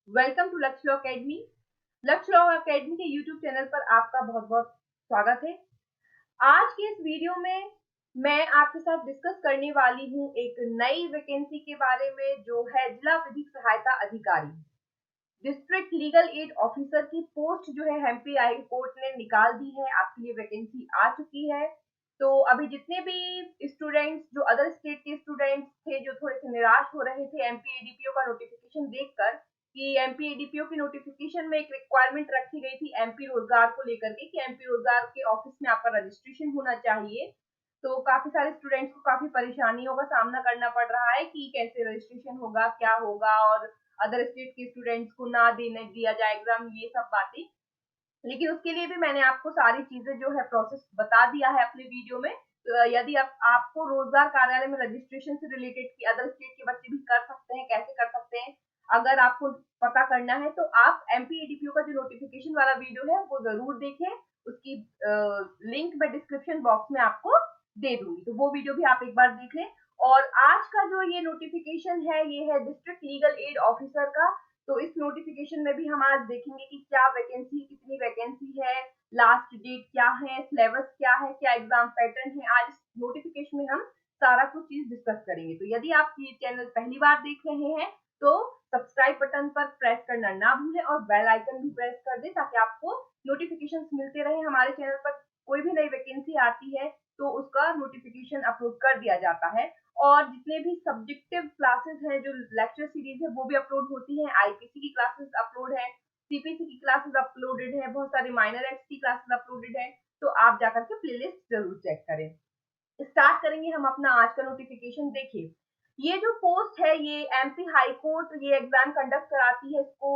Welcome to लक्ष्य law academy. लक्ष्य law academy के यूट्यूब चैनल पर आपका बहुत बहुत स्वागत है। आज के इस वीडियो में मैं आपके साथ डिस्कस करने वाली हूँ एक नई वैकेंसी के बारे में, जो है जिला विधिक सहायता अधिकारी, डिस्ट्रिक्ट लीगल एड ऑफिसर की पोस्ट जो है एमपी हाई कोर्ट ने निकाल दी है। आपके लिए वैकेंसी आ चुकी है। तो अभी जितने भी स्टूडेंट्स, जो अदर स्टेट के स्टूडेंट्स थे, जो थोड़े से निराश हो रहे थे एमपी एडीपीओ का नोटिफिकेशन देखकर, कि एमपी एडीपीओ की नोटिफिकेशन में एक रिक्वायरमेंट रखी गई थी एमपी रोजगार को लेकर के, कि एमपी रोजगार के ऑफिस में आपका रजिस्ट्रेशन होना चाहिए। तो काफी सारे स्टूडेंट्स को काफी परेशानियों का सामना करना पड़ रहा है कि कैसे रजिस्ट्रेशन होगा, क्या होगा, और अदर स्टेट के स्टूडेंट्स को ना देने दिया जाए एग्जाम, ये सब बातें। लेकिन उसके लिए भी मैंने आपको सारी चीजें जो है प्रोसेस बता दिया है अपने वीडियो में। तो यदि आपको रोजगार कार्यालय में रजिस्ट्रेशन से रिलेटेड की अदर स्टेट के बच्चे भी कर सकते हैं, कैसे कर सकते हैं, अगर आपको पता करना है तो आप एमपी एडीपीओ का जो नोटिफिकेशन वाला वीडियो है वो जरूर देखें। उसकी लिंक मैं डिस्क्रिप्शन बॉक्स में आपको दे दूंगी, तो वो वीडियो भी आप एक बार देख लें। और आज का जो ये नोटिफिकेशन है, ये है डिस्ट्रिक्ट लीगल एड ऑफिसर का। तो इस नोटिफिकेशन में भी हम आज देखेंगे कि क्या वैकेंसी, कितनी वैकेंसी है, लास्ट डेट क्या है, सिलेबस क्या है, क्या एग्जाम पैटर्न है। आज इस नोटिफिकेशन में हम सारा कुछ चीज डिस्कस करेंगे। तो यदि आप ये चैनल पहली बार देख रहे हैं तो सब्सक्राइब बटन पर प्रेस करना ना भूलें और बेल आइकन भी प्रेस कर दें, ताकि आपको नोटिफिकेशन मिलते रहे। हमारे चैनल पर कोई भी नई वैकेंसी आती है तो उसका नोटिफिकेशन अपलोड कर दिया जाता है। और जितने भी सब्जेक्टिव क्लासेस हैं, जो लेक्चर सीरीज है, वो भी अपलोड होती हैं। आईपीसी की क्लासेस अपलोड है, सीपीसी की क्लासेस अपलोडेड है, बहुत सारी माइनर एक्ट की क्लासेस अपलोडेड है। तो आप जाकर के प्लेलिस्ट जरूर चेक करें। स्टार्ट करेंगे हम अपना आज का नोटिफिकेशन। देखिए, ये जो पोस्ट है, ये एमपी हाई कोर्ट ये एग्जाम कंडक्ट कराती है। इसको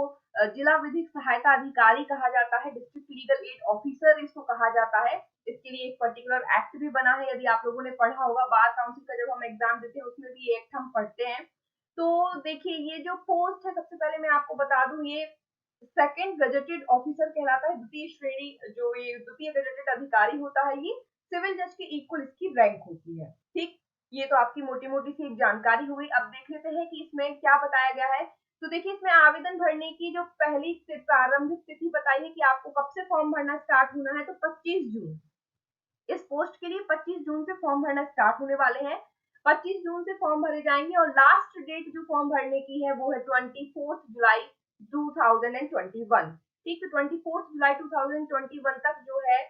जिला विधिक सहायता अधिकारी कहा जाता है, डिस्ट्रिक्ट लीगल एड ऑफिसर इसको कहा जाता है। इसके लिए एक पर्टिकुलर एक्ट भी बना है, यदि आप लोगों ने पढ़ा होगा बार काउंसिल का जब हम एग्जाम देते हैं उसमें भी ये एक्ट हम पढ़ते हैं। तो देखिए, ये जो पोस्ट है, सबसे पहले मैं आपको बता दूं, ये सेकंड गजेटेड ऑफिसर कहलाता है। द्वितीय श्रेणी, जो ये द्वितीय गजेटेड अधिकारी होता है, ये सिविल जज के इक्वल इसकी रैंक होती है। ठीक, ये तो आपकी मोटी मोटी सी एक जानकारी हुई। अब देख लेते हैं कि इसमें क्या बताया गया है। तो देखिए, इसमें आवेदन भरने की जो पहली प्रारंभिक तिथि बताई है कि आपको कब से फॉर्म भरना स्टार्ट होना है, तो 25 जून। इस पोस्ट के लिए 25 जून से फॉर्म भरना स्टार्ट होने वाले हैं। 25 जून से फॉर्म भरे जाएंगे और लास्ट डेट जो फॉर्म भरने की है वो है 24 जुलाई 2021। ठीक है, 24 जुलाई 2021 तक जो है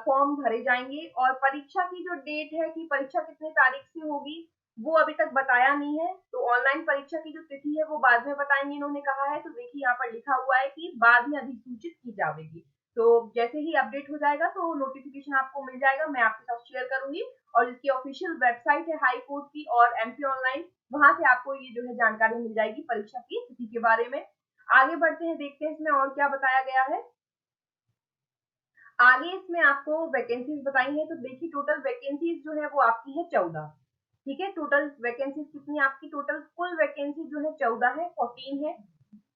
फॉर्म भरे जाएंगे। और परीक्षा की जो डेट है कि परीक्षा कितने तारीख से होगी, वो अभी तक बताया नहीं है। तो ऑनलाइन परीक्षा की जो तिथि है वो बाद में बताएंगे, इन्होंने कहा है। तो देखिए, यहाँ पर लिखा हुआ है कि बाद में अधिसूचित की जाएगी। तो जैसे ही अपडेट हो जाएगा तो नोटिफिकेशन आपको मिल जाएगा, मैं आपके साथ शेयर करूंगी। और इसकी ऑफिशियल वेबसाइट है हाई कोर्ट की और एमपी ऑनलाइन, वहां से आपको ये जो है जानकारी मिल जाएगी परीक्षा की तिथि के बारे में। आगे बढ़ते हैं, देखते हैं इसमें और क्या बताया गया है। आगे इसमें आपको वैकेंसीज बताई है। तो देखिए, टोटल वैकेंसीज जो है वो आपकी है 14। ठीक है, टोटल वैकेंसीज कितनी आपकी, टोटल कुल वैकेंसी जो है 14 है, 14 है।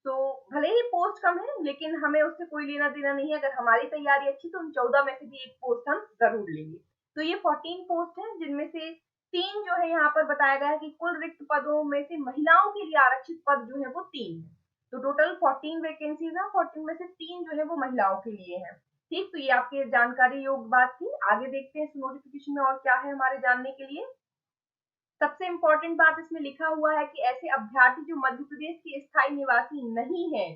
तो भले ही पोस्ट कम है, लेकिन हमें उससे कोई लेना देना नहीं है। अगर हमारी तैयारी अच्छी तो उन 14 में से भी एक पोस्ट हम जरूर लेंगे। तो ये 14 पोस्ट है, जिनमें से 3 जो है यहाँ पर बताया गया है कि कुल रिक्त पदों में से महिलाओं के लिए आरक्षित पद जो है वो 3 है। तो टोटल 14 वैकेंसीज है, 14 में से 3 जो है वो महिलाओं के लिए है। ठीक, तो ये आपके जानकारी योग बात थी। आगे देखते हैं इस नोटिफिकेशन में और क्या है हमारे जानने के लिए। सबसे इंपॉर्टेंट बात इसमें लिखा हुआ है कि ऐसे अभ्यर्थी जो मध्य प्रदेश के स्थायी निवासी नहीं है,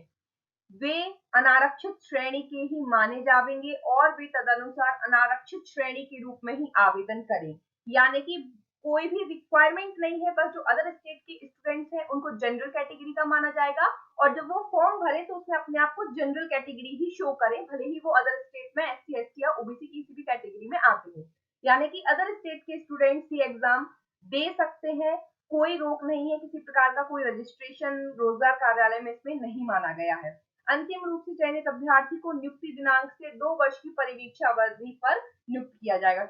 वे अनारक्षित श्रेणी के ही माने जाएंगे और वे तदनुसार अनारक्षित श्रेणी के रूप में ही आवेदन करें। यानी कि कोई भी रिक्वायरमेंट नहीं है, बस जो अदर स्टेट के स्टूडेंट्स हैं उनको जनरल कैटेगरी का माना जाएगा। और जब वो फॉर्म भरे तो उसमें अपने आप को जनरल कैटेगरी ही शो करें, भले ही वो अदर स्टेट में एससी एसटी या ओबीसी किसी भी कैटेगरी में आते हैं। यानी कि अदर स्टेट के स्टूडेंट्स ही एग्जाम दे सकते हैं, कोई रोक नहीं है। किसी प्रकार का कोई रजिस्ट्रेशन रोजगार कार्यालय में इसमें नहीं माना गया है। अंतिम रूप से चयनित अभ्यर्थी को नियुक्ति दिनांक से 2 वर्ष की परिवीक्षा अवधि पर नियुक्त किया जाएगा।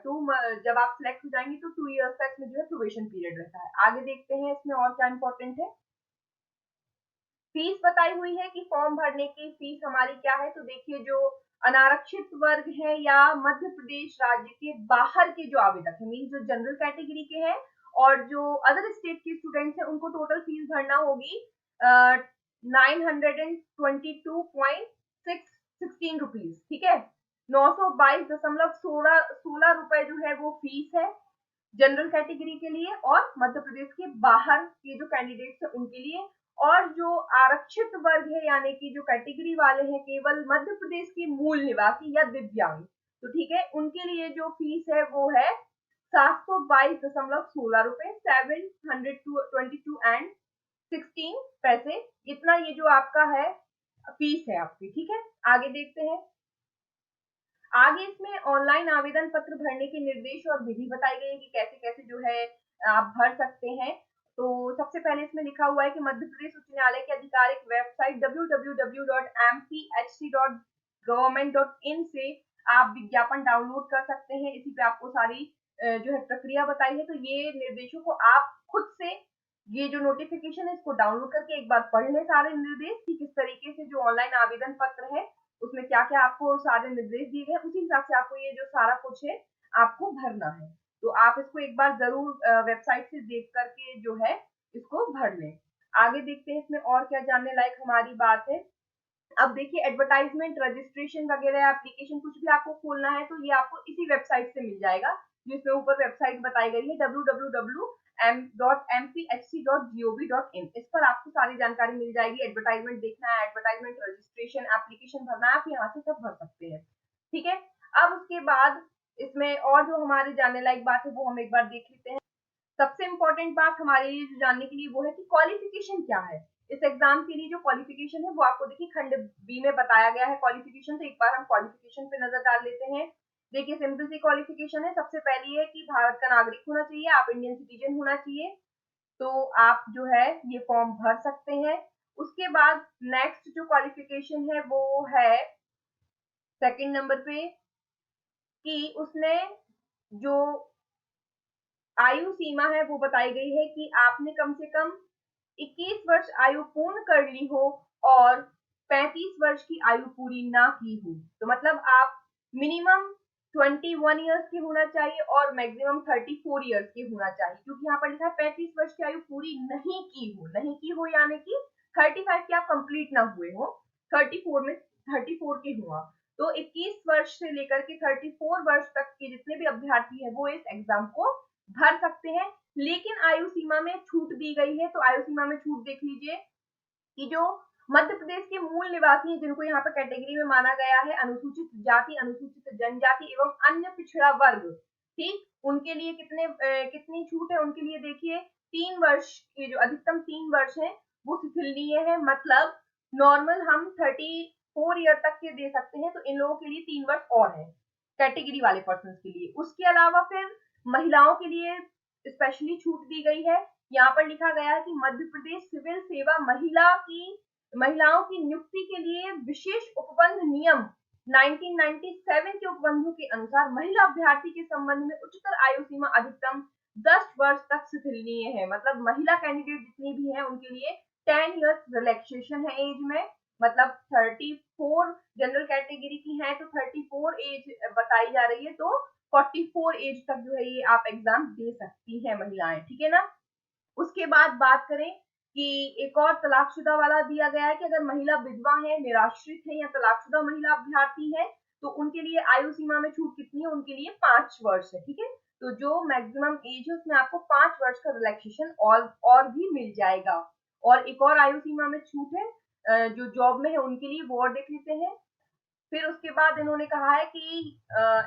जब आप सिलेक्ट हो जाएंगे तो 2 इयर्स का इसमें जो है प्रोबेशन पीरियड रहता है। आगे देखते हैं इसमें और क्या इंपॉर्टेंट है। फीस बताई हुई है कि फॉर्म भरने की फीस हमारी क्या है। तो देखिए, जो अनारक्षित वर्ग है या मध्य प्रदेश राज्य के बाहर के जो आवेदक है, मीन जो जनरल कैटेगरी के हैं और जो अदर स्टेट के स्टूडेंट्स हैं, उनको टोटल फीस भरना होगी 922.16 रुपीज, ठीक है। 922.16 रुपए जो है वो फीस है जनरल कैटेगरी के लिए और मध्य प्रदेश के बाहर के जो कैंडिडेट्स हैं उनके लिए। और जो आरक्षित वर्ग है यानी कि जो कैटेगरी वाले हैं केवल मध्य प्रदेश के मूल निवासी या दिव्यांग, तो ठीक है, उनके लिए जो फीस है वो है 722.16 रुपए, 722.16 पैसे। इतना ये जो आपका है फीस है आपकी, ठीक है। आगे देखते हैं। आगे इसमें ऑनलाइन आवेदन पत्र भरने के निर्देश और विधि बताई गई है कि कैसे कैसे जो है आप भर सकते हैं। तो सबसे पहले इसमें लिखा हुआ है कि मध्य प्रदेश उच्च न्यायालय की आधिकारिक वेबसाइट www.mpHC.government.in से आप विज्ञापन डाउनलोड कर सकते हैं। इसी पे आपको सारी जो है प्रक्रिया बताई है। तो ये निर्देशों को आप खुद से, ये जो नोटिफिकेशन है इसको डाउनलोड करके एक बार पढ़ लें सारे निर्देश कि किस तरीके से जो ऑनलाइन आवेदन पत्र है उसमें क्या क्या आपको सारे निर्देश दिए गए, उसी हिसाब से आपको ये जो सारा कुछ है आपको भरना है। तो आप इसको एक बार जरूर वेबसाइट से देख करके जो है इसको भर लें। आगे देखते हैं इसमें और क्या जानने लायक हमारी बात है। अब देखिए, एडवर्टाइजमेंट, रजिस्ट्रेशन वगैरह, एप्लीकेशन कुछ भी आपको खोलना है तो ये आपको इसी वेबसाइट से मिल जाएगा, जिसमें ऊपर वेबसाइट बताई गई है www.mpHC.gov.in। इस पर आपको सारी जानकारी मिल जाएगी। एडवर्टाइजमेंट देखना है, एडवर्टाइजमेंट, रजिस्ट्रेशन, एप्लीकेशन भरना है, आप यहाँ से सब भर सकते हैं, ठीक है। अब उसके बाद इसमें और जो हमारे जानने लायक बात है वो हम एक बार देख लेते हैं। सबसे इम्पोर्टेंट बात हमारे लिए जो जानने के लिए वो है कि क्वालिफिकेशन क्या है। इस एग्जाम के लिए जो क्वालिफिकेशन है वो आपको देखिए खंड बी में बताया गया है क्वालिफिकेशन। तो एक बार हम क्वालिफिकेशन पे नजर डाल लेते हैं। देखिए, सिंपल सी क्वालिफिकेशन है। सबसे पहली है कि भारत का नागरिक होना चाहिए, आप इंडियन सिटीजन होना चाहिए, तो आप जो है ये फॉर्म भर सकते हैं। उसके बाद नेक्स्ट जो क्वालिफिकेशन है वो है सेकंड नंबर पे कि उसने जो आयु सीमा है वो बताई गई है कि आपने कम से कम 21 वर्ष आयु पूर्ण कर ली हो और 35 वर्ष की आयु पूरी ना की हो। तो मतलब आप मिनिमम 21 ईयर्स की होना चाहिए और मैक्सिमम 34 ईयर्स की होना चाहिए, क्योंकि यहाँ पर लिखा है 35 वर्ष की आयु पूरी नहीं की हो। नहीं की हो यानी कि 35 के आप कंप्लीट ना हुए हो, 34 में 34 के हुआ। तो 21 वर्ष से लेकर के 34 वर्ष तक के जितने भी अभ्यर्थी हैं वो इस एग्जाम को भर सकते हैं। लेकिन आयु सीमा में छूट दी गई है। तो आयु सीमा में छूट देख लीजिए कि जो मध्य प्रदेश के मूल निवासी हैं, जिनको यहाँ पर कैटेगरी में माना गया है, अनुसूचित जाति, अनुसूचित जनजाति एवं अन्य पिछड़ा वर्ग, ठीक, उनके लिए कितनी छूट है उनके लिए देखिए 3 वर्ष के जो अधिकतम 3 वर्ष है वो शिथिलनीय है। मतलब नॉर्मल हम 34 ईयर तक के दे सकते हैं, तो इन लोगों के लिए 3 वर्ष और है कैटेगरी वाले पर्सन के लिए। उसके अलावा फिर महिलाओं के लिए स्पेशली छूट दी गई है। यहाँ पर लिखा गया है कि मध्य प्रदेश सिविल सेवा महिलाओं की नियुक्ति के लिए विशेष उपबंध नियम 1997 के उपबंधों के अनुसार महिला अभ्यर्थी के संबंध में उच्चतर आयु सीमा अधिकतम 10 वर्ष तक शिथिलनीय है। मतलब महिला कैंडिडेट जितनी भी हैं उनके लिए 10 इयर्स रिलैक्सेशन है एज में। मतलब 34 जनरल कैटेगरी की हैं तो 34 एज बताई जा रही है, तो 44 एज तक जो है ये आप एग्जाम दे सकती हैं महिलाएं, ठीक है ना। उसके बाद बात करें कि एक और तलाकशुदा वाला दिया गया है कि अगर महिला विधवा है, निराश्रित है या तलाकशुदा महिला अभ्यर्थी है तो उनके लिए आयु सीमा में छूट कितनी है, उनके लिए 5 वर्ष है, ठीक है। तो जो मैक्सिमम एज है उसमें आपको 5 वर्ष का रिलैक्सेशन और भी मिल जाएगा। और एक और आयु सीमा में छूट है जो जॉब में है उनके लिए, वो और देख लेते हैं। फिर उसके बाद इन्होंने कहा है कि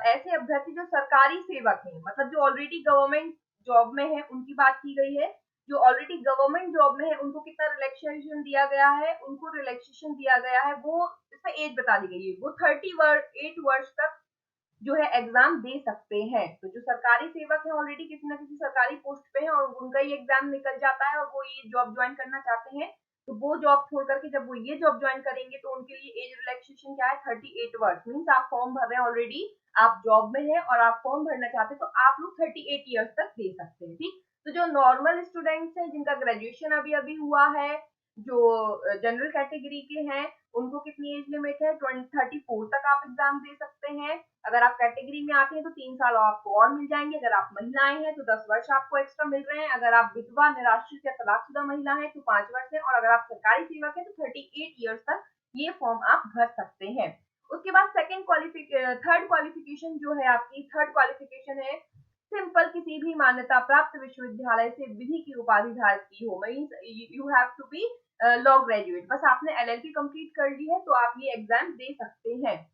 ऐसे अभ्यर्थी जो सरकारी सेवक हैं, मतलब जो ऑलरेडी गवर्नमेंट जॉब में है उनकी बात की गई है। जो ऑलरेडी गवर्नमेंट जॉब में है उनको कितना रिलैक्सेशन दिया गया है, उनको रिलैक्सेशन दिया गया है वो इसमें एज बता दी गई है, वो 38 वर्ष तक जो है एग्जाम दे सकते हैं। तो जो सरकारी सेवक है ऑलरेडी किसी ना किसी सरकारी पोस्ट पे है और उनका ये एग्जाम निकल जाता है और वो ये जॉब ज्वाइन करना चाहते हैं, तो वो जॉब छोड़ करके जब वो ये जॉब ज्वाइन करेंगे तो उनके लिए एज रिलैक्सेशन क्या है, 38 वर्ष। मीन्स आप फॉर्म भर रहे हैं ऑलरेडी, आप जॉब में है और आप फॉर्म भरना चाहते हैं तो आप लोग 38 ईयर्स तक दे सकते हैं, ठीक। तो जो नॉर्मल स्टूडेंट्स हैं जिनका ग्रेजुएशन अभी अभी हुआ है, जो जनरल कैटेगरी के हैं, उनको कितनी एज लिमिट है, 34 तक आप एग्जाम दे सकते हैं। अगर आप कैटेगरी में आते हैं तो 3 साल आपको और मिल जाएंगे। अगर आप महिलाएं हैं तो 10 वर्ष आपको एक्स्ट्रा मिल रहे हैं। अगर आप विधवा, निराश्रित या तलाकशुदा महिला है तो 5 वर्ष है। और अगर आप सरकारी सेवक है तो 38 ईयर्स तक ये फॉर्म आप भर सकते हैं। उसके बाद थर्ड क्वालिफिकेशन जो है आपकी, थर्ड क्वालिफिकेशन है सिंपल, किसी भी मान्यता प्राप्त विश्वविद्यालय से विधि की उपाधि धारक की हो। Means you have to be law graduate. बस आपने एलएलबी कंप्लीट कर ली है तो आप ये एग्जाम दे सकते हैं।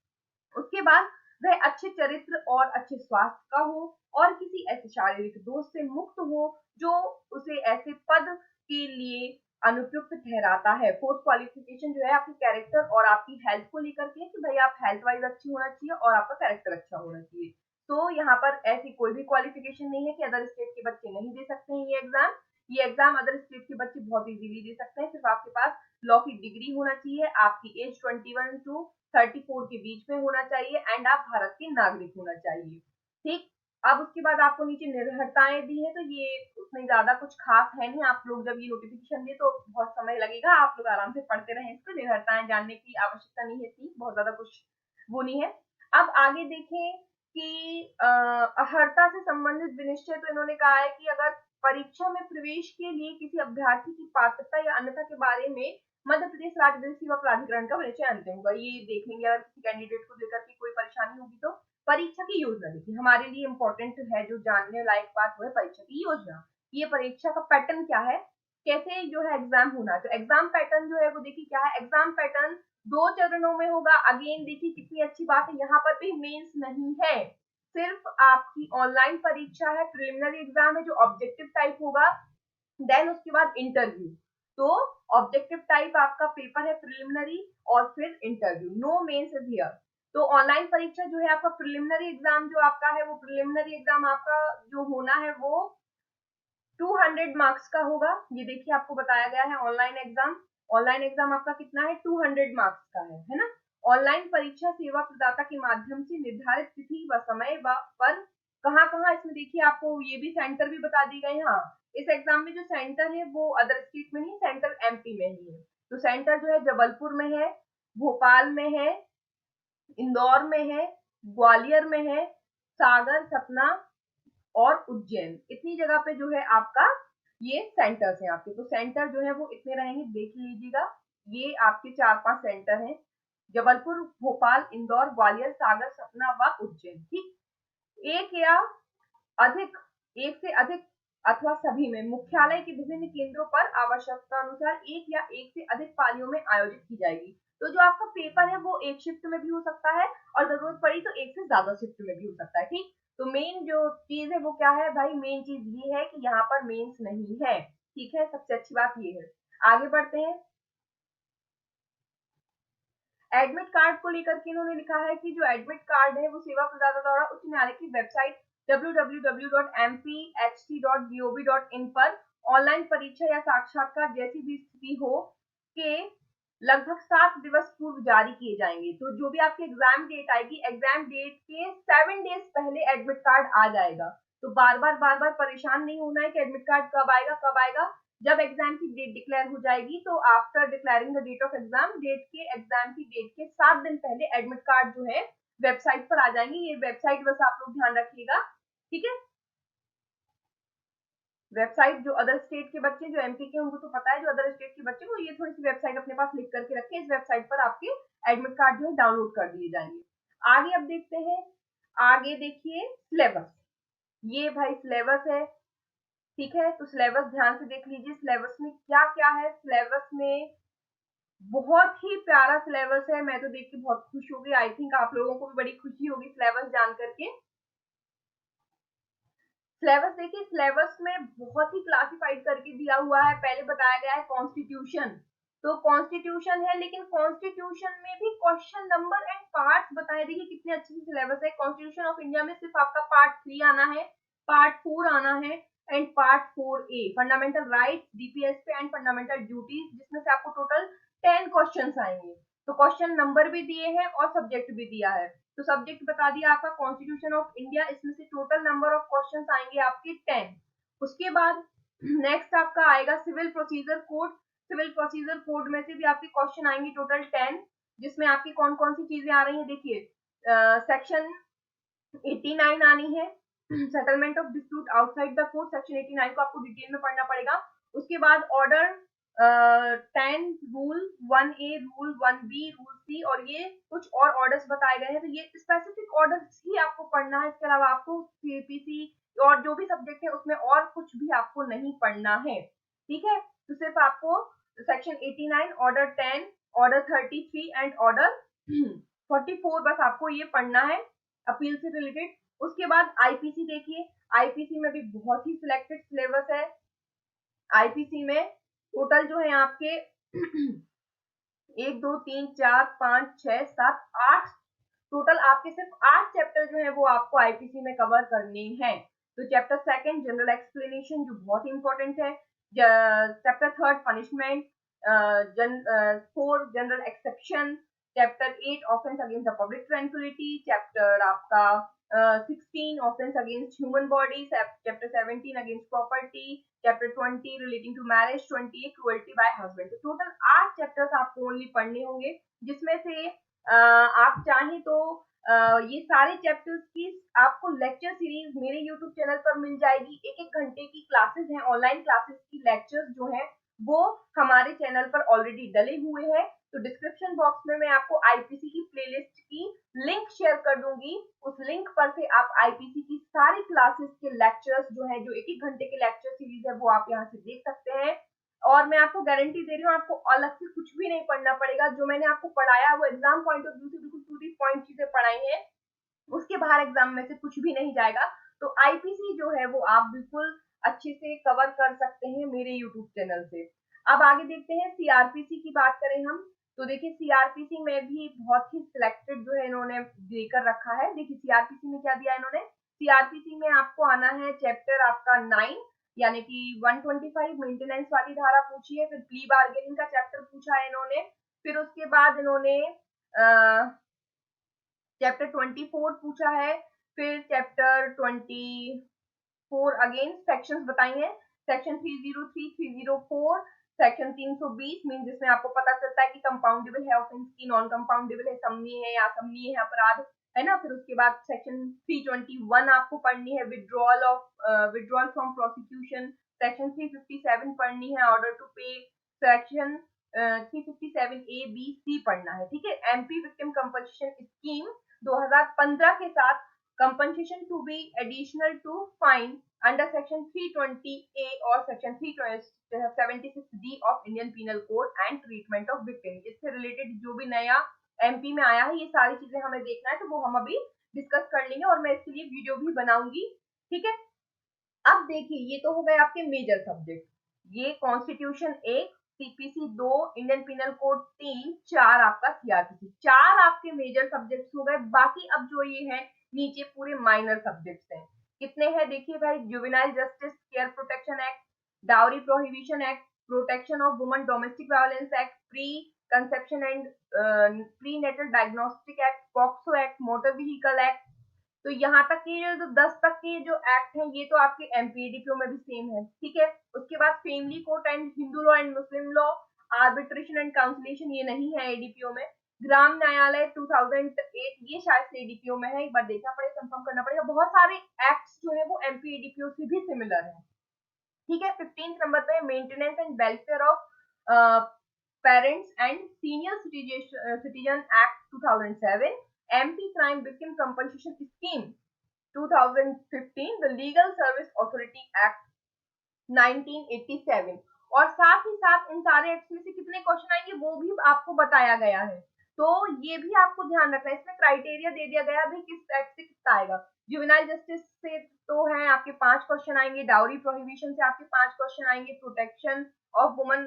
उसके बाद वह अच्छे चरित्र और अच्छे स्वास्थ्य का हो और किसी ऐसे शारीरिक दोष से मुक्त हो जो उसे ऐसे पद के लिए अनुपयुक्त ठहराता है। फोर्थ क्वालिफिकेशन जो है आपकी कैरेक्टर और आपकी हेल्थ को लेकर के, कि भाई आप हेल्थ वाइज अच्छी होना चाहिए और आपका कैरेक्टर अच्छा होना चाहिए। तो यहाँ पर ऐसी कोई भी क्वालिफिकेशन नहीं है कि अदर स्टेट के बच्चे नहीं दे सकते हैं ये एग्जाम। ये एग्जाम अदर स्टेट के बच्चे बहुत इजीली दे सकते हैं। सिर्फ आपके पास लॉ की डिग्री होना चाहिए, आपकी एज 21 टू 34 के बीच में होना चाहिए एंड आप भारत के नागरिक होना चाहिए। ठीक, अब उसके बाद आपको नीचे निर्भरताएं दी है, तो ये उसमें ज्यादा कुछ खास है नहीं। आप लोग जब ये नोटिफिकेशन दे तो बहुत समय लगेगा, आप लोग आराम से पढ़ते रहें। इसको निर्भरताएं जानने की आवश्यकता नहीं है, बहुत ज्यादा कुछ वो नहीं है। अब आगे देखें कि अर्हता से संबंधित विनिश्चय, तो इन्होंने कहा है कि अगर परीक्षा में प्रवेश के लिए किसी अभ्यर्थी की पात्रता या अन्यथा के बारे में मध्य प्रदेश राज्य विधिक सेवा प्राधिकरण का विनिश्चय अंतिम होगा। ये देख लेंगे, अगर किसी कैंडिडेट को लेकर के कोई परेशानी होगी तो परीक्षा की योजना देखिए, हमारे लिए इंपॉर्टेंट है जो जानने लायक बात वो है परीक्षा की योजना। ये परीक्षा का पैटर्न क्या है, कैसे जो है एग्जाम होना है। तो एग्जाम पैटर्न जो है वो देखिए क्या है, एग्जाम पैटर्न 2 चरणों में होगा। अगेन देखिए कितनी अच्छी बात है, यहाँ पर भी मेंस नहीं है, सिर्फ आपकी ऑनलाइन परीक्षा है, प्रिलिमिनरी एग्जाम है जो ऑब्जेक्टिव टाइप होगा, देन उसके बाद इंटरव्यू। तो ऑब्जेक्टिव टाइप आपका पेपर है प्रिलिमिनरी और फिर interview, no mains is here. तो ऑनलाइन परीक्षा जो है आपका प्रिलिमिनरी एग्जाम जो आपका है, वो प्रिलिमिनरी एग्जाम आपका जो होना है वो 200 मार्क्स का होगा। ये देखिए आपको बताया गया है ऑनलाइन एग्जाम, ऑनलाइन एग्जाम आपका कितना है, 200 मार्क्स का है ना। ऑनलाइन परीक्षा सेवा प्रदाता के माध्यम से निर्धारित तिथि व समय पर कहाँ इसमें देखिए आपको ये भी सेंटर भी बता दी गए। हाँ, इस एग्जाम में जो सेंटर है वो अदर स्टेट में नहीं, सेंटर एमपी में ही है। तो सेंटर जो है जबलपुर में है, भोपाल में है, इंदौर में है, ग्वालियर में है, सागर, सतना और उज्जैन, इतनी जगह पे जो है आपका ये सेंटर्स हैं आपके। तो सेंटर जो है वो इतने रहेंगे, देख लीजिएगा। ये आपके 4-5 सेंटर हैं, जबलपुर, भोपाल, इंदौर, ग्वालियर, सागर, सतना व उज्जैन। ठीक, एक या अधिक, एक से अधिक अथवा सभी में मुख्यालय के विभिन्न केंद्रों पर आवश्यकता अनुसार एक या एक से अधिक पालियों में आयोजित की जाएगी। तो जो आपका पेपर है वो एक शिफ्ट में भी हो सकता है और जरूरत पड़ी तो एक से ज्यादा शिफ्ट में भी हो सकता है। ठीक, तो मेन जो चीज है वो क्या है भाई, मेन चीज ये है कि यहाँ पर मेंस नहीं है। ठीक है, सबसे अच्छी बात ये है। आगे बढ़ते हैं। एडमिट कार्ड को लेकर के इन्होंने लिखा है कि जो एडमिट कार्ड है वो सेवा प्रदाता द्वारा उच्च न्यायालय की वेबसाइट www.mpht.gov.in पर ऑनलाइन परीक्षा या साक्षात्कार जैसी भी स्थिति हो के लगभग 7 दिवस पूर्व जारी किए जाएंगे। तो जो भी आपकी एग्जाम डेट आएगी, एग्जाम डेट के 7 डेज पहले एडमिट कार्ड आ जाएगा। तो बार बार परेशान नहीं होना है कि एडमिट कार्ड कब आएगा कब आएगा। जब एग्जाम की डेट डिक्लेयर हो जाएगी तो after declaring the date of exam, exam की डेट के 7 दिन पहले एडमिट कार्ड जो है वेबसाइट पर आ जाएंगे। ये वेबसाइट बस आप लोग ध्यान रखिएगा, ठीक है। वेबसाइट जो अदर स्टेट के बच्चे, जो एमपी के उनको तो पता है, जो अदर स्टेट के बच्चे को ये थोड़ी सी वेबसाइट अपने पास लिख करके रखे, इस वेबसाइट पर आपके एडमिट कार्ड जो है डाउनलोड कर दिए जाएंगे। आगे अब देखते हैं, आगे देखिए सिलेबस। ये भाई सिलेबस है, ठीक है। तो सिलेबस ध्यान से देख लीजिए, सिलेबस में क्या क्या है। सिलेबस में बहुत ही प्यारा सिलेबस है, मैं तो देख के बहुत खुश हो गई। आई थिंक आप लोगों को भी बड़ी खुशी होगी सिलेबस जान करके। सिलेबस देखिए, सिलेबस में बहुत ही क्लासिफाइड करके दिया हुआ है। पहले बताया गया है कॉन्स्टिट्यूशन, तो कॉन्स्टिट्यूशन है, लेकिन कॉन्स्टिट्यूशन में भी क्वेश्चन नंबर एंड पार्ट्स बताए। देखिए कितने अच्छे से सिलेबस है। कॉन्स्टिट्यूशन ऑफ इंडिया में सिर्फ आपका पार्ट 3 आना है, पार्ट 4 आना है and part 4A fundamental rights, DPSP and fundamental duties, जिसमें से आपको टोटल 10 क्वेश्चंस आएंगे। तो क्वेश्चन नंबर भी दिए हैं और सब्जेक्ट भी दिया है। तो सब्जेक्ट बता दिया आपका कॉन्स्टिट्यूशन ऑफ इंडिया, इसमें से टोटल नंबर ऑफ क्वेश्चंस आएंगे आपके 10। उसके बाद नेक्स्ट आपका आएगा civil procedure code. Civil procedure code में से भी आपके क्वेश्चन आएंगे टोटल 10। जिसमें आपकी कौन कौन सी चीजें आ रही हैं। देखिए सेक्शन 89 आनी है, settlement of dispute outside the court. Section 89 को आपको डिटेल में पढ़ना पड़ेगा। उसके बाद order 10, rule 1A, rule 1B, rule C, और ये कुछ और ऑर्डर्स बताए गए हैं, तो ये स्पेसिफिक ऑर्डर्स ही आपको पढ़ना है। इसके अलावा आपको सीपीसी और जो भी सब्जेक्ट है उसमें और कुछ भी आपको नहीं पढ़ना है, ठीक है। तो सिर्फ आपको section 89, order 10, order 33 and order 44 बस आपको ये पढ़ना है अपील से रिलेटेड। उसके बाद आईपीसी देखिए, आईपीसी में भी बहुत ही सिलेक्टेड सिलेबस है। आईपीसी में टोटल जो है आपके 1 2 3 4 5 6 7 8, टोटल आपके सिर्फ 8 चैप्टर जो है वो आपको आईपीसी में कवर करने हैं। तो चैप्टर सेकंड जनरल एक्सप्लेनेशन जो बहुत इंपॉर्टेंट है, chapter third punishment, 4 general exception, chapter 8 offence against the public tranquillity, chapter आपका 16 offence against human body, chapter 17 against property, chapter 20 relating to marriage, 28 cruelty by husband. तो total 8 chapters आपको only पढ़ने होंगे, जिसमें से आप चाहें तो ये सारे चैप्टर्स की आपको लेक्चर सीरीज मेरे यूट्यूब चैनल पर मिल जाएगी। 1-1 घंटे की क्लासेस हैं, ऑनलाइन क्लासेस की लेक्चर्स जो हैं वो हमारे चैनल पर ऑलरेडी डले हुए हैं। तो डिस्क्रिप्शन बॉक्स में मैं आपको आईपीसी की प्लेलिस्ट की लिंक शेयर कर दूंगी। उस लिंक पर से आप आईपीसी की सारी क्लासेस के लेक्चर्स जो है, जो 1-1 घंटे के लेक्चर सीरीज है, वो आप यहाँ से देख सकते हैं। और मैं आपको गारंटी दे रही हूँ, आपको अलग से कुछ भी नहीं पढ़ना पड़ेगा। जो मैंने आपको पढ़ाया वो एग्जाम पॉइंट ऑफ व्यू से बिल्कुल टू दी पॉइंट चीजें पढ़ाई हैं, उसके बाहर एग्जाम में से कुछ भी नहीं जाएगा। तो आईपीसी जो है वो आप बिल्कुल अच्छे से कवर कर सकते हैं मेरे यूट्यूब चैनल से। अब आगे देखते हैं सीआरपीसी की बात करें हम, तो देखिए सीआरपीसी में भी बहुत ही सिलेक्टेड जो है इन्होंने देकर रखा है। देखिए सीआरपीसी में क्या दिया इन्होंने, सीआरपीसी में आपको आना है चैप्टर आपका 9, यानी कि 125 मेंटेनेंस वाली धारा पूछी है। फिर प्ली बार्गेनिंग का चैप्टर पूछा है इन्होंने। फिर उसके बाद इन्होंने चैप्टर 24 पूछा है। फिर चैप्टर 24 अगेन सेक्शंस बताई हैं, सेक्शन 303, 304, सेक्शन 320 मीन जिसमें आपको पता चलता है कि कंपाउंडेबल है ऑफेंस की, नॉन कंपाउंडेबल है, समनीय है या असमनीय है अपराध, है ना। फिर उसके बाद सेक्शन 321 आपको पढ़नी है, विड्रॉल फ्रॉम प्रोसिक्यूशन। सेक्शन 357 पढ़नी है, ऑर्डर टू पे। सेक्शन 357 ए बी सी पढ़ना है, ठीक है। एमपी विक्टिम कंपनसेशन स्कीम 2015 के साथ compensation to be additional to fine under section 320 A और section 376 D of Indian penal code and treatment of victim. इससे रिलेटेड जो भी नया एमपी में आया है, ये सारी चीजें हमें देखना है, तो वो हम अभी डिस्कस कर लेंगे और मैं इसके लिए वीडियो भी बनाऊंगी, ठीक है। अब देखिए ये तो हो गए आपके मेजर सब्जेक्ट, ये constitution 1, CPC 2, Indian penal code 3, 4 आपका सीआरपीसी, 4 आपके मेजर सब्जेक्ट्स हो गए। बाकी अब जो ये है नीचे पूरे माइनर सब्जेक्ट्स हैं। कितने हैं देखिए भाई, juvenile justice care protection act, dowry prohibition act, protection of woman domestic violence act, pre conception and pre natal diagnostic act, POCSO act, motor vehicle act. तो यहाँ तक के जो 10 तक के जो एक्ट हैं ये तो आपके एमपीडीपीओ में भी सेम है, ठीक है। उसके बाद family court and Hindu law and Muslim law, arbitration and conciliation ये नहीं है एडीपीओ में। ग्राम न्यायालय 2008 ये शायद से एडीपीओ में है, एक बार देखना पड़ेगा, कंफर्म करना पड़ेगा। बहुत सारे एक्ट्स जो है वो एमपीडीपीओ से भी सिमिलर है, ठीक है। 15 नंबर पे maintenance and welfare of parents and senior citizen act 2007, MP crime victim compensation scheme 2015, the legal service authority act 1987। और साथ ही साथ इन सारे एक्ट में से कितने क्वेश्चन आएंगे वो भी आपको बताया गया है, तो ये भी आपको ध्यान रखना है। इसमें क्राइटेरिया दे दिया गया भी किस एक्ट से कितना आएगा। जुवेनाइल जस्टिस से तो है आपके 5 क्वेश्चन आएंगे, डाउरी प्रोहिबिशन से आपके 5 क्वेश्चन आएंगे, protection of woman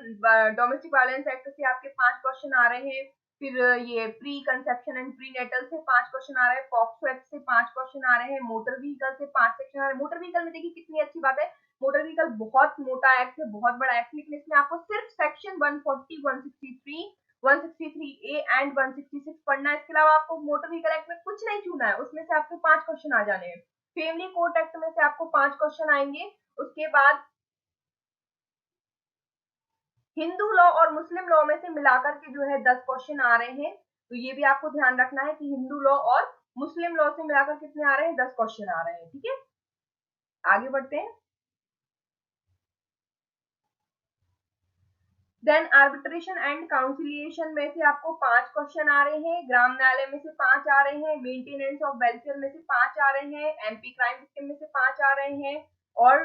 domestic violence act से आपके 5 क्वेश्चन आ रहे हैं। फिर ये pre conception and pre natal से 5 क्वेश्चन आ रहे हैं, पॉक्सो एक्ट से 5 क्वेश्चन आ रहे हैं, मोटर व्हीकल से 5 सेक्शन आ रहे हैं। मोटर व्हीकल में देखिए कितनी अच्छी बात है, मोटर व्हीकल बहुत मोटा एक्ट है, बहुत बड़ा एक्ट, लेकिन इसमें आपको सिर्फ सेक्शन 140, 163, 163 ए एंड 166 पढ़ना है। इसके अलावा आपको मोटर व्हीकल एक्ट में कुछ नहीं छूना है, उसमें से आपको 5 क्वेश्चन आ जाने हैं। फैमिली कोर्ट एक्ट में से आपको 5 क्वेश्चन आएंगे। उसके बाद हिंदू लॉ और मुस्लिम लॉ में से मिलाकर के जो है 10 क्वेश्चन आ रहे हैं। तो ये भी आपको ध्यान रखना है कि हिंदू लॉ और मुस्लिम लॉ से मिलाकर कितने आ रहे हैं, 10 क्वेश्चन आ रहे हैं। ठीक है, आगे बढ़ते हैं। देन आर्बिट्रेशन एंड काउंसिलिएशन में से आपको 5 क्वेश्चन आ रहे हैं, ग्राम न्यायालय में से 5 आ रहे हैं, मेंटेनेंस ऑफ वेलफेयर में से 5 आ रहे हैं, एमपी क्राइम विक्टिम में से 5 आ रहे हैं, और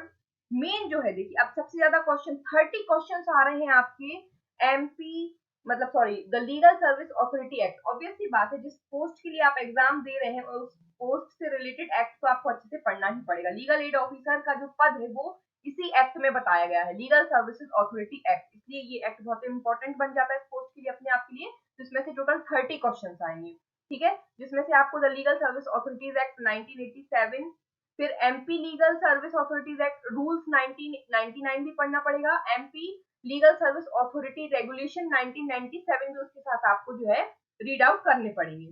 मेन जो है देखिए अब सबसे ज्यादा क्वेश्चन 30 क्वेश्चन आ रहे हैं आपके एमपी, मतलब sorry, the legal service authority act. Obvious सी बात है, जिस पोस्ट के लिए आप एग्जाम दे रहे हैं उस पोस्ट से रिलेटेड एक्ट को आपको अच्छे से पढ़ना ही पड़ेगा। लीगल एड ऑफिसर का जो पद है वो इसी एक्ट में बताया गया है, लीगल सर्विसेज अथॉरिटी एक्ट, इसलिए ये एक्ट बहुत इंपॉर्टेंट बन जाता है इस पोस्ट के लिए अपने आप के लिए। तो इसमें से टोटल 30 क्वेश्चन आएंगे। ठीक है, जिसमें से आपको the legal service authorities act 1987, फिर MP legal service authorities act rules 1999 भी पढ़ना पड़ेगा, MP legal service authority regulation 1997 भी उसके साथ आपको जो है रीड आउट करने पड़ेंगे।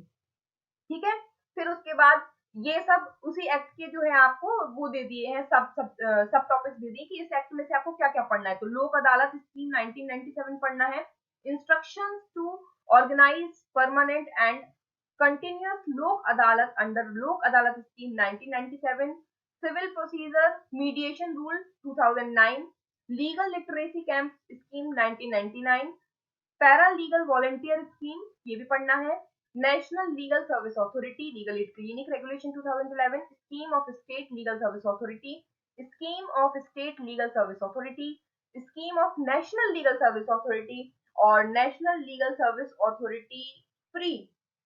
ठीक है, फिर उसके बाद ये सब उसी एक्ट के जो है आपको वो दे दिए हैं, सब टॉपिक्स दे दिए कि इस एक्ट में से आपको क्या क्या पढ़ना है। तो लोक अदालत स्कीम 1997 पढ़ना है, instructions to organise permanent and continuous Lok Adalat under Lok Adalat scheme 1997, civil procedure mediation rule 2009, legal literacy camp scheme 1999, para legal volunteer scheme ये भी पढ़ना है, national legal service authority legal aid clinic regulation 2011, scheme of state legal service authority, scheme of state legal service authority, scheme of national legal service authority, और national legal service authority free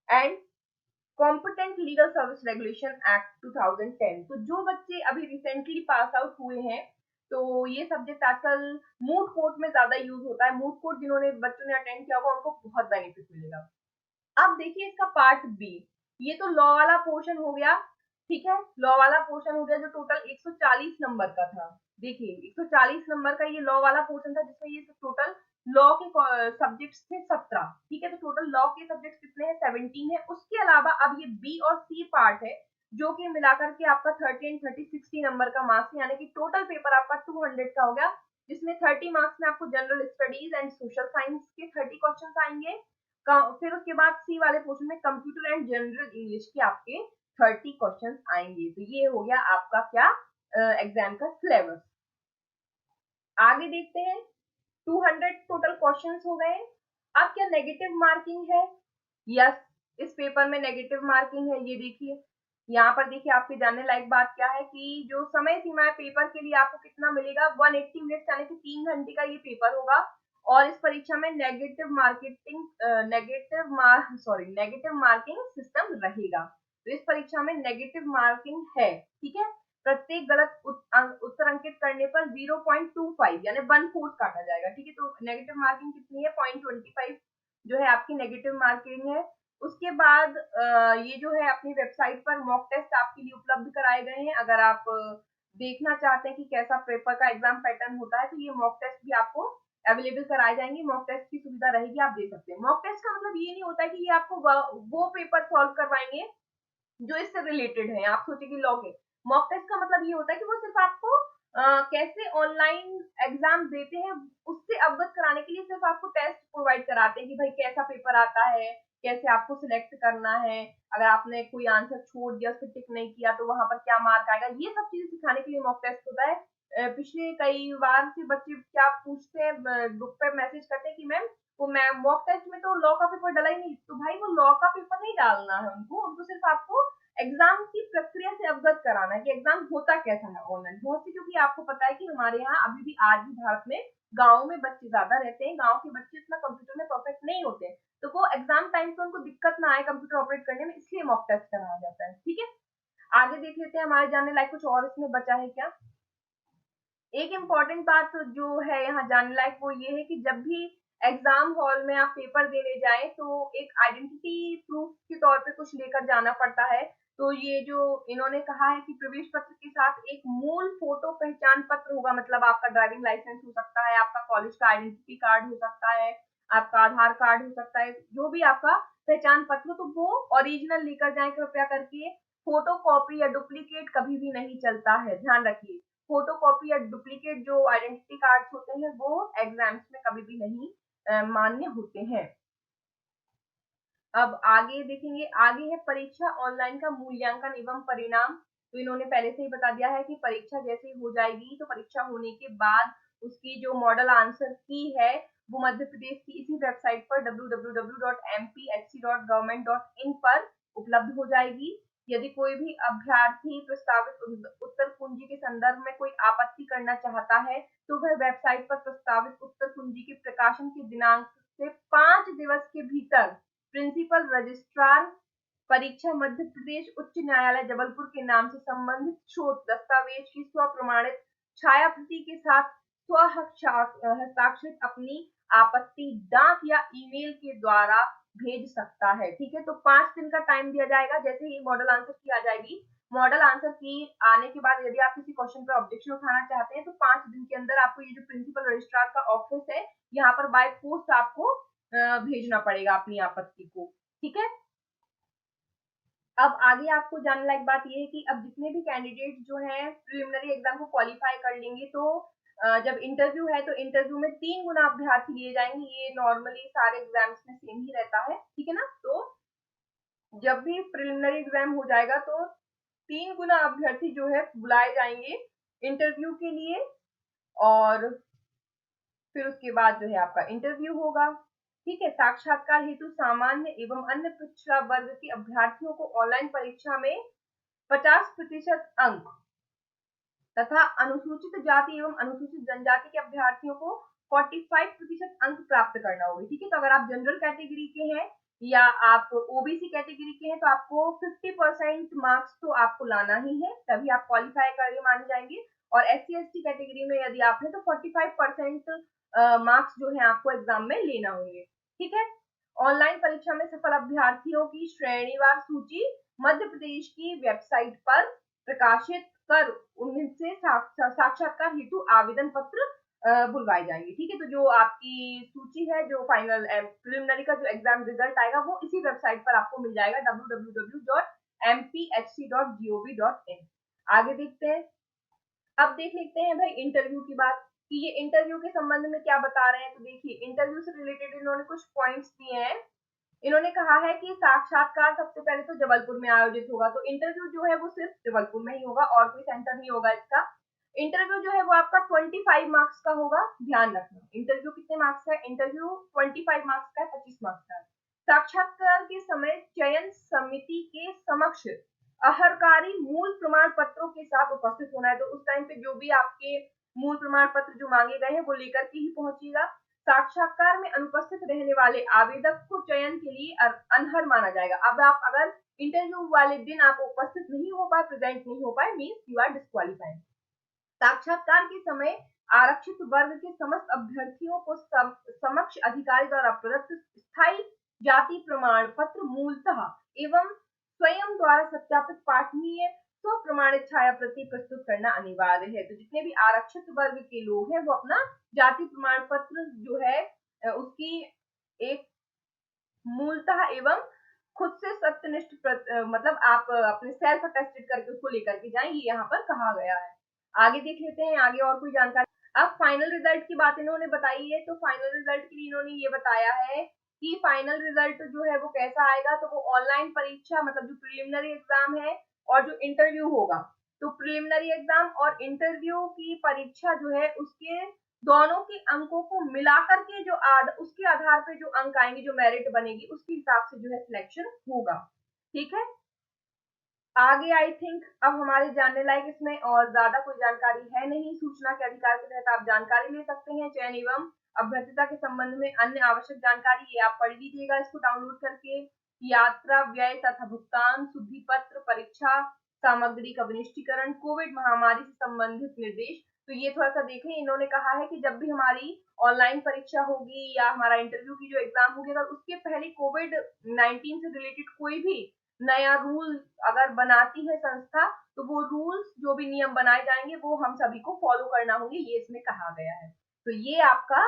and competent legal service regulation act 2010। तो जो बच्चे अभी recently pass out हुए हैं, तो ये subject आजकल मूट कोर्ट में ज्यादा यूज होता है। मूट कोर्ट जिन्होंने बच्चों ने अटेंड किया होगा उनको बहुत बेनिफिट मिलेगा। अब देखिए इसका पार्ट बी, ये तो लॉ वाला पोर्शन हो गया। ठीक है, लॉ वाला पोर्शन हो गया जो टोटल 140 नंबर का था। देखिए 140 नंबर का ये लॉ वाला पोर्शन था, जिसमें ये टोटल लॉ के सब्जेक्ट्स थे 17। ठीक है, तो टोटल लॉ के सब्जेक्ट्स कितने हैं, 17 है। उसके अलावा अब ये बी और सी पार्ट है, जो कि मिलाकर के आपका 30 एंड 30 60 नंबर का मार्क्स, यानी कि टोटल पेपर आपका 200 का हो गया, जिसमें 30 मार्क्स में आपको general studies and social science के 30 क्वेश्चन आएंगे। फिर उसके बाद सी वाले पोर्शन में कंप्यूटर एंड जनरल इंग्लिश के आपके 30 क्वेश्चन आएंगे। तो ये हो गया आपका क्या एग्जाम का सिलेबस। आगे देखते हैं, 200 टोटल क्वेश्चंस हो गए। अब क्या नेगेटिव मार्किंग है? यस, इस पेपर में नेगेटिव मार्किंग है। ये देखिए यहाँ पर, देखिए आपके जानने लायक बात क्या है कि जो समय सीमा है पेपर के लिए आपको कितना मिलेगा, 180 मिनट यानी कि 3 घंटे का ये पेपर होगा। और इस परीक्षा में नेगेटिव मार्किंग सिस्टम रहेगा। तो इस परीक्षा में नेगेटिव मार्किंग है। ठीक है, प्रत्येक गलत उत्तर अंकित करने पर 0.25 यानी 1/4 काटा जाएगा। ठीक है, तो नेगेटिव मार्किंग कितनी है, 0.25 जो है आपकी नेगेटिव मार्किंग है। उसके बाद ये जो है अपनी वेबसाइट पर मॉक टेस्ट आपके लिए उपलब्ध कराए गए हैं। अगर आप देखना चाहते हैं कि कैसा पेपर का एग्जाम पैटर्न होता है, तो ये मॉक टेस्ट भी आपको अवेलेबल कराए जाएंगे। मॉक टेस्ट की सुविधा रहेगी, आप दे सकते हैं। मॉक टेस्ट का मतलब ये नहीं होता है कि ये आपको वो पेपर सॉल्व करवाएंगे जो इससे रिलेटेड है। आप सोचिए लॉ के, मॉक टेस्ट का मतलब ये होता है कि वो सिर्फ आपको कैसे ऑनलाइन एग्जाम देते हैं उससे अवगत कराने के लिए सिर्फ आपको टेस्ट प्रोवाइड कराते हैं कि भाई कैसा पेपर आता है, कैसे आपको सिलेक्ट करना है, अगर आपने कोई आंसर छोड़ दिया, उसको टिक नहीं किया तो वहां पर क्या मार्क आएगा, ये सब चीजें सिखाने के लिए मॉक टेस्ट होता है। पिछले कई बार से बच्चे क्या पूछते हैं, ग्रुप पे मैसेज करते हैं कि मैम वो मैम मॉक टेस्ट में तो लॉ का पेपर डला ही नहीं। तो भाई वो लॉ का पेपर नहीं डालना है उनको, उनको सिर्फ आपको एग्जाम की प्रक्रिया से अवगत कराना है कि एग्जाम होता कैसा है ऑनलाइन। मोस्टली क्योंकि आपको पता है कि हमारे यहाँ अभी भी आज भी भारत में गाँव में बच्चे ज्यादा रहते हैं, गाँव के बच्चे इतना कंप्यूटर में परफेक्ट नहीं होते, तो वो एग्जाम टाइम पे उनको दिक्कत ना आए कंप्यूटर ऑपरेट करने में, इसलिए मॉक टेस्ट कराया जाता है। ठीक है, आगे देख लेते हैं हमारे जानने लायक कुछ और इसमें बचा है क्या। एक इम्पॉर्टेंट बात जो है यहाँ जानने लायक वो ये है कि जब भी एग्जाम हॉल में आप पेपर देने जाएं तो एक आइडेंटिटी प्रूफ के तौर पे कुछ लेकर जाना पड़ता है। तो ये जो इन्होंने कहा है कि प्रवेश पत्र के साथ एक मूल फोटो पहचान पत्र होगा, मतलब आपका ड्राइविंग लाइसेंस हो सकता है, आपका कॉलेज का आइडेंटिटी कार्ड हो सकता है, आपका आधार कार्ड हो सकता है, जो भी आपका पहचान पत्र, तो वो ओरिजिनल लेकर जाएं कृपया करके। फोटो कॉपी या डुप्लीकेट कभी भी नहीं चलता है, ध्यान रखिए। फोटोकॉपी या डुप्लीकेट जो आइडेंटिटी कार्ड्स होते हैं वो एग्जाम्स में कभी भी नहीं मान्य होते हैं। अब आगे देखेंगे, आगे है परीक्षा ऑनलाइन का मूल्यांकन एवं परिणाम। तो इन्होंने पहले से ही बता दिया है कि परीक्षा जैसे ही हो जाएगी तो परीक्षा होने के बाद उसकी जो मॉडल आंसर की है वो मध्य प्रदेश की इसी वेबसाइट पर www.mpsc.government.in पर उपलब्ध हो जाएगी। यदि कोई भी अभ्यर्थी प्रस्तावित उत्तर कुंजी के संदर्भ में कोई आपत्ति करना चाहता है तो वह वेबसाइट पर प्रस्तावित उत्तर कुंजी के प्रकाशन के दिनांक से 5 दिवस के भीतर प्रिंसिपल रजिस्ट्रार परीक्षा मध्य प्रदेश उच्च न्यायालय जबलपुर के नाम से संबंधित शोध दस्तावेज की स्वप्रमाणित छाया प्रति के साथ स्व हस्ताक्षरित अपनी आपत्ति डाक या ईमेल के द्वारा भेज सकता है। ठीक है, तो 5 दिन का टाइम दिया जाएगा। जैसे ही मॉडल आंसर की आ जाएगी, मॉडल आंसर की आने के बाद यदि आप किसी क्वेश्चन पर ऑब्जेक्शन उठाना चाहते हैं तो 5 दिन के अंदर आपको ये जो प्रिंसिपल रजिस्ट्रार का ऑफिस है यहाँ पर बाय पोस्ट आपको भेजना पड़ेगा अपनी आपत्ति को। ठीक है, अब आगे आपको जानने लायक बात ये है कि अब जितने भी कैंडिडेट जो हैं प्रिलिमिनरी एग्जाम को क्वालिफाई कर लेंगे तो जब इंटरव्यू है तो इंटरव्यू में 3 गुना अभ्यर्थी लिए जाएंगे। ये नॉर्मली सारे एग्जाम्स में सेम ही रहता है। ठीक है ना, तो जब भी प्रिलिमिनरी एग्जाम हो जाएगा तो 3 गुना अभ्यर्थी जो है बुलाए जाएंगे इंटरव्यू के लिए, और फिर उसके बाद जो है आपका इंटरव्यू होगा। ठीक है, साक्षात्कार हेतु सामान्य एवं अन्य पिछड़ा वर्ग के अभ्यर्थियों को ऑनलाइन परीक्षा में 50% अंक तथा अनुसूचित जाति एवं अनुसूचित जनजाति के अभ्यर्थियों को 45% अंक प्राप्त करना होगा। ठीक है, तो अगर आप जनरल कैटेगरी के हैं या आप ओबीसी कैटेगरी के हैं तो आपको 50% मार्क्स तो आपको लाना ही है, तभी आप क्वालिफाई करके माने जाएंगे। और एससी एसटी कैटेगरी में यदि आप हैं तो 45% मार्क्स जो है आपको एग्जाम में लेना होंगे। ठीक है, ऑनलाइन परीक्षा में सफल अभ्यर्थियों की श्रेणीवार सूची मध्य प्रदेश की वेबसाइट पर प्रकाशित कर उनसे साक्षात्कार हेतु आवेदन पत्र बुलवाए जाएंगे। ठीक है, तो जो आपकी सूची है, जो फाइनल प्रिलिमिनरी का जो एग्जाम रिजल्ट आएगा वो इसी वेबसाइट पर आपको मिल जाएगा www.mpsc.gov.in। आगे देखते हैं, अब देख लेते हैं भाई इंटरव्यू की बात कि ये इंटरव्यू के संबंध में क्या बता रहे हैं। तो देखिए, इंटरव्यू से रिलेटेड इन्होंने कुछ पॉइंट्स दिए हैं। इन्होंने कहा है कि साक्षात्कार सबसे पहले तो जबलपुर में आयोजित होगा, तो इंटरव्यू जो है वो सिर्फ जबलपुर में ही होगा और कोई सेंटर नहीं होगा इसका। इंटरव्यू जो है वो आपका 25 मार्क्स का होगा, ध्यान रखना। इंटरव्यू कितने मार्क्स का है? इंटरव्यू 25 मार्क्स का है, 25 मार्क्स का है। साक्षात्कार के समय चयन समिति के समक्ष अहरकारी मूल प्रमाण पत्रों के साथ उपस्थित होना है। तो उस टाइम पे जो भी आपके मूल प्रमाण पत्र जो मांगे गए हैं वो लेकर के ही पहुंचिएगा। साक्षात्कार में अनुपस्थित रहने वाले आवेदक को चयन के लिए अनर्ह माना जाएगा। अब आप अगर इंटरव्यू वाले दिन आप उपस्थित नहीं हो पाए, प्रेजेंट नहीं हो पाए, मीन्स यू आर डिस्क्वालीफाइड। साक्षात्कार के समय आरक्षित वर्ग के समस्त अभ्यर्थियों को समक्ष अधिकारी द्वारा प्रदत्त स्थायी जाति प्रमाण पत्र मूलतः एवं स्वयं द्वारा सत्यापित पाठनीय स्वप्रमाणित छाया प्रति प्रस्तुत करना अनिवार्य है। तो जितने भी आरक्षित वर्ग के लोग हैं वो अपना जाति प्रमाण पत्र जो है उसकी एक मूलतः एवं खुद से सत्यनिष्ठ मतलब आप अपने सेल्फ अटेस्टेड करके उसको लेकर के जाएं, ये यहाँ पर कहा गया है। आगे देख लेते हैं आगे और कोई जानकारी। अब फाइनल रिजल्ट की बात इन्होंने बताई है, तो फाइनल रिजल्ट के लिए इन्होंने ये बताया है कि फाइनल रिजल्ट जो है वो कैसा आएगा। तो वो ऑनलाइन परीक्षा मतलब जो प्रिलिमिनरी एग्जाम है और जो इंटरव्यू होगा, तो प्रिलिमिनरी एग्जाम और इंटरव्यू की परीक्षा जो है उसके दोनों के अंकों को मिलाकर के जो उसके आधार पे जो अंक आएंगे, जो मेरिट बनेगी उसके हिसाब से जो है सिलेक्शन होगा। ठीक है, आगे आई थिंक अब हमारे जानने लायक इसमें और ज्यादा कोई जानकारी है नहीं। सूचना के अधिकार के तहत आप जानकारी ले सकते हैं। चयन एवं अभ्यर्थता के संबंध में अन्य आवश्यक जानकारी ये आप पढ़ लीजिएगा इसको डाउनलोड करके। यात्रा व्यय तथा भुगतान, शुद्धि पत्र, परीक्षा सामग्री का विनिष्टीकरण, कोविड महामारी से संबंधित निर्देश। तो ये थोड़ा सा देखें, इन्होंने कहा है कि जब भी हमारी ऑनलाइन परीक्षा होगी या हमारा इंटरव्यू की जो एग्जाम होगी, अगर उसके पहले कोविड-19 से रिलेटेड कोई भी नया रूल अगर बनाती है संस्था तो वो रूल्स जो भी नियम बनाए जाएंगे वो हम सभी को फॉलो करना होंगे, ये इसमें कहा गया है। तो ये आपका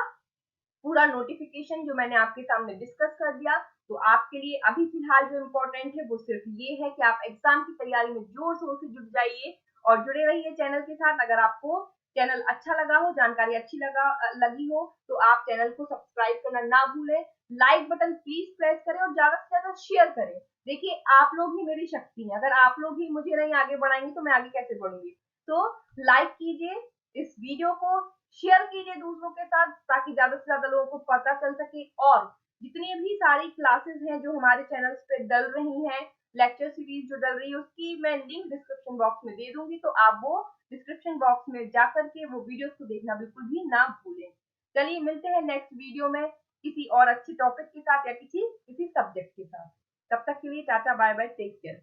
पूरा नोटिफिकेशन जो मैंने आपके सामने डिस्कस कर दिया। तो आपके लिए अभी फिलहाल जो इम्पोर्टेंट है वो सिर्फ ये है कि आप एग्जाम की तैयारी में जोर शोर से जुट जाइए और जुड़े रहिए चैनल के साथ। अगर आपको चैनल अच्छा लगा हो, जानकारी अच्छी लगी हो तो आप चैनल को सब्सक्राइब करना ना भूलें। लाइक बटन प्लीज प्रेस करें और ज्यादा से ज्यादा शेयर करें। देखिए, आप लोग ही मेरी शक्ति हैं। अगर आप लोग ही मुझे नहीं आगे बढ़ाएंगे तो मैं आगे कैसे बढ़ूंगी। तो लाइक कीजिए इस वीडियो को, शेयर कीजिए दूसरों के साथ, ताकि ज्यादा से ज्यादा लोगों को पता चल सके। और जितनी भी सारी क्लासेस हैं जो हमारे चैनल पे डल रही हैं, लेक्चर सीरीज जो डल रही है, उसकी मैं लिंक डिस्क्रिप्शन बॉक्स में दे दूंगी, तो आप वो डिस्क्रिप्शन बॉक्स में जा करके वो वीडियोस को देखना बिल्कुल भी ना भूलें। चलिए मिलते हैं नेक्स्ट वीडियो में किसी और अच्छी टॉपिक के साथ या किसी किसी सब्जेक्ट के साथ। तब तक के लिए tata bye bye, take care.